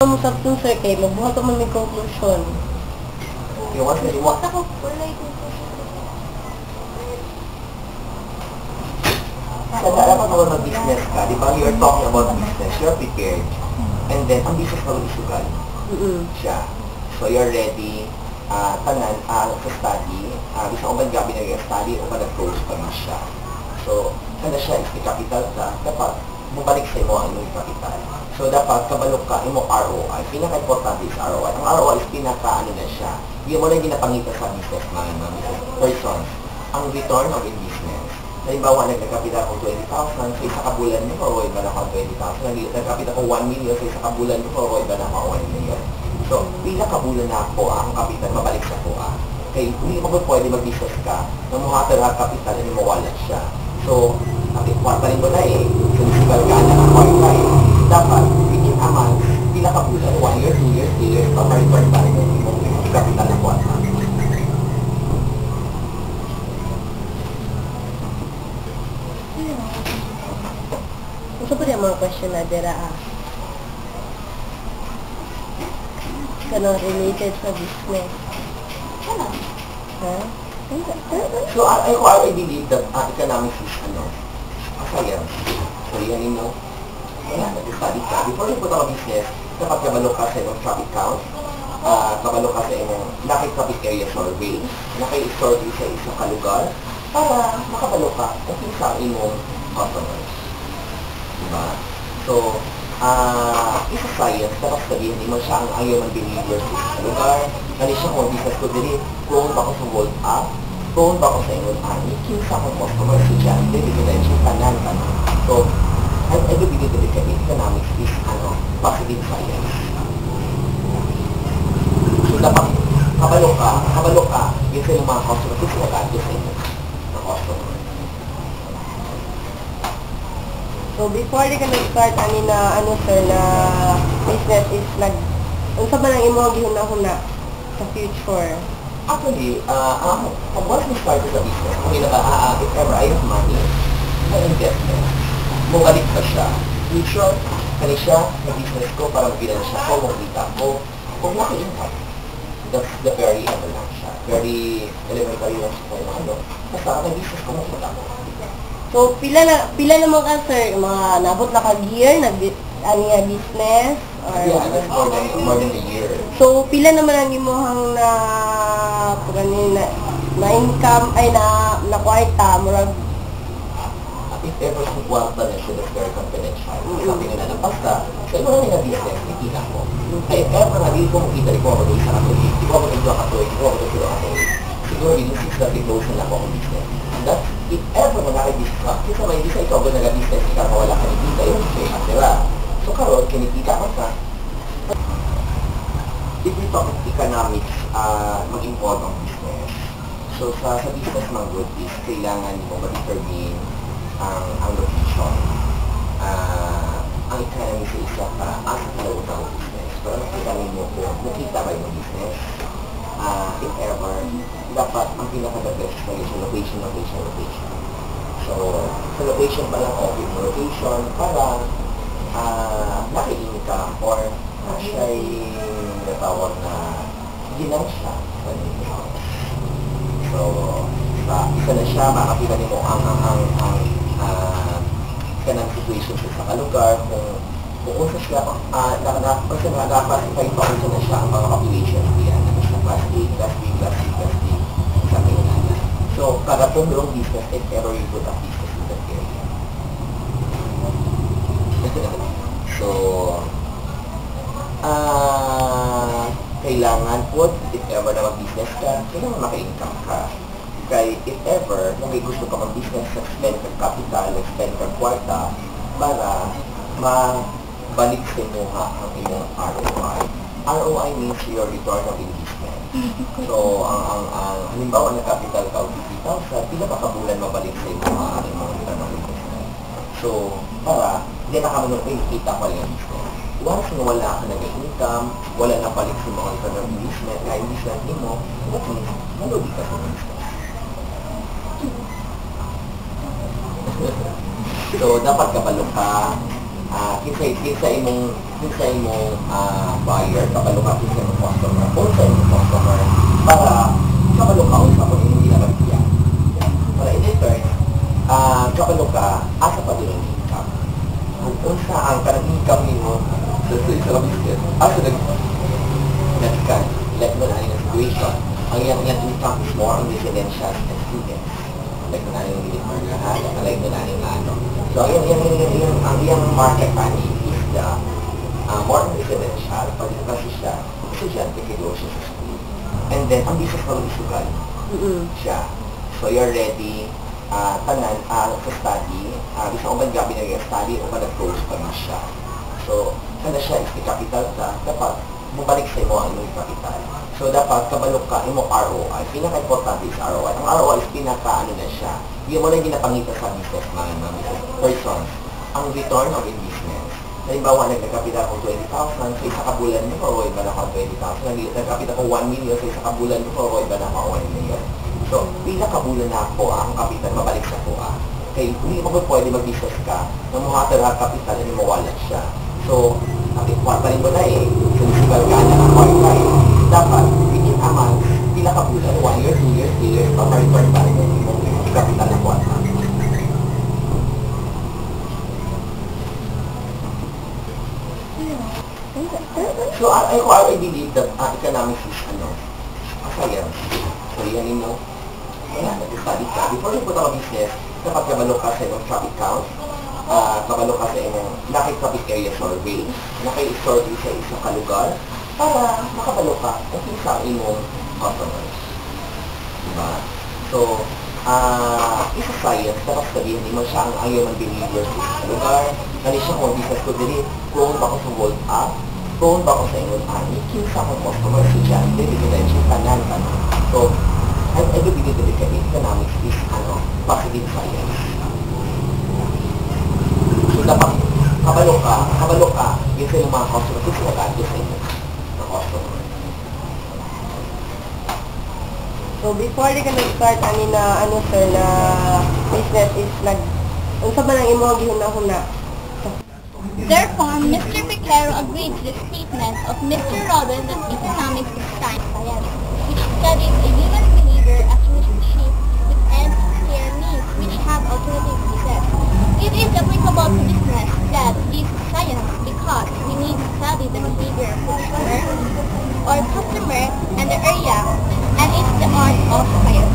mo sa itong sir kay magbuhat mo may conclusion. Yung once na Wala ko, wala yung sa dapat mo mag-business ka, di ba? You're talking about business, you're prepared. And then, ang business na isugal siya. So, you're ready, tanan, sa study, bisa ko ba gabi nag-study o ba nag-close pa rin siya. So, sana siya is capital ka, dapat bumalik sa imo ang iyong capital. So, dapat kabalok ka, imo ROI. Pinaka-importante is ROI. Ang ROI is pinaka-ano na siya. Hindi mo lang ginapangita sa businessman, mga business persons. Ang return of investment. Halimbawa, nagkakapita ko 20,000, sa isa kabulan mo, ROI ba na ako 20,000? Nagkakapita ko 1 million, sa isa kabulan mo, ROI ba na ako 1 million? So, pila kabulan na ako, ang kapital, mabalik sa ko. Kaya hindi mo pwede mag-business ka, na muhatag ang kapital, hindi mawala siya. So, kwartalin mo na sensible ka na ang kwartal. Dapat, within a month, pila kabulan, 1 year, 2 years, 3 years, pa ma-return tayo ng kapital na kwartal. Gusto po niya mga question na dira related sa business. Ano? Ha? So, I believe that economics is, science. So, yan mo, nag-study ka. Before you put on business, dapat kabalo ka sa iyong traffic count, kabalo ka sa iyong traffic area survey, naki-survey sa isang kalugar, para makabalo ka kung sa iyong customers. Diba? So, isa science, dapat sabihin, hindi mo siya ang ayaw ng behavior sa isang lugar, ano siya kung business ko dili, prone ba ko sa hold up, prone ba ko sa ingon ani, kinsa akong customer, estudyante, residential, tanan. So, I do believe that economics is, positive science. So, dapat, kabalo ka, yun sa yung mga customer, kasi nag-adjust sa inyo, ng customer. So, before di ka nag-start, sir, na business is unsa ba lang imo ang gihuna-huna sa future? Actually, once we started the business, kung if ever I have money, my investment, mabalik pa siya. Future, kani siya, business ko para mabilan siya ko, makita ko, kung naki-impact. That's the very, lang siya, very elementary lang siya, basta business ko, makita ko. So, pila naman ka, sir, mga nabot na ka-gear, business, or... Yeah, that's more than a year. So, pila naman ang imuhang na income, na kwarta, murag... If ever kung kwarta na siya, that's very confidential. Sabi nila na basta, sa imo na business, nakikita ko. Kaya ever na di ko makita, di ko ako isa ka tuloy, di ko ako nagdwa ka tuloy, di ko ako nagdwa ka tuloy. Siguro, di six na devotion na ako ang business. That, if ever mo naka-business ka, kasi may hindi sa ikaw kung nag-business ka, wala ka nakikita, yun siya, diba? So, karoon, kinikita ka ka. If we talk economics, mag-involve ang business. So, sa business ng good is, kailangan mo ma-determine ang location. Ang economy sa isa ka, asa kalawag ang business. Pero nakita mo kung nakita ba yung business, if ever, dapat ang pinaka-the best na yung location. So, sa location pa lang, okay mo location para naki-income or siya'y natawag na ginansya. So, isa na siya, makakita mo ang kanang situation sa kalugar, kung usa siya, kasi nakapasify pa kung na siya ang mga population diyan. Class A, Class B, Class C, Class D, something like that. So, kada tumulong business, if ever you put a business in that area. So, kailangan po, if ever na mag-business ka, kailangan maka-income ka. Kaya if ever, kung may gusto ka mag-business, spend ka capital, spend ka kwarta, para mabalik sa imuha ang imong ROI. ROI means your return of investment. So, ang halimbawa na capital ka o 50,000, pila pa kabulan mabalik sa imuha ang imong return of investment. So, para, hindi na kami nung kita pa rin ang business. Once na wala ka nag-income, wala na balik sa mga return of investment, na investment mo, that means, malugi ka sa business. So, dapat kabalo ka, kinsa imong buyer, kabalo ka kinsa imong customer, kung sa imong customer, para kabalo ka unsa kung imong ginabagyan. Para in return, kabalo ka asa pa din ang income. Kung unsa ang kanang income nimo sa business, asa next kan, let mo na ang situation. Ang iyang income is more on residential and students. Like mo na yung military na like mo na yung ano. So, ang iyang market money is the more residential, pag kasi siya, estudyante kayo siya sa school. And then, ang business na isugal siya. So, you're ready, tanan, sa study, bisa ko man gabi na study, o nag-close pa na siya. So, kana siya is the capital ka, dapat bumalik sa imo ang iyong capital. So, dapat kabalok ka, imo ROI. Pinaka-importante is ROI. Ang ROI is pinaka-ano na siya. Hindi mo lang ginapangita sa business mga person. Ang return of a business. Halimbawa, nagkakapita ko 20,000, sa isa kabulan mo, o iba na ko 20,000. Nagkakapita ko 1 million, sa isa kabulan mo, o iba na ko 1 million. So, pila kabulan na ako, ang kapital, mabalik sa ko. Kaya hindi mo pwede mag-business ka, na muhatag ang kapital, hindi mawala siya. So, kwarta rin mo na sinusugal ka na ang kwarta dapat, within a month, pila kabulan, 1 year, 2 years, 3 years, pa ma-return pa rin yung kapital na kwarta. So, I believe that economics is, science. So, yan mo, nag-study ka. Before you put up a business, dapat kabalo ka sa iyong traffic count, kabalo ka sa iyong traffic area survey, naki-survey sa isang kalugar, para makabalo ka kung sa imong customers. Diba? So, isa science, dapat sabihin mo siya ang human behavior sa isang lugar, ano siya kung business ko dili, kung ba ko sa hold up, kung ba ko sa ingon ani, kinsa akong customer, estudyante, residential, tanan. So, I do believe that economics is, positive science. So, dapat, kabalo ka, yun sa yung mga customer, kung sinagadyo sa inyo, na customer. So, before di ka nag-start, sir, na business is unsa ba nang imong gihuna-huna? Therefore, Mr. Picaro agreed to the statement of Mr. Robin that economics is science, which studies a human behavior as relationship with ends, care, needs, which have alternative uses. It is applicable to business that is science because we need to study the behavior of customer and the area, and it's the art of science.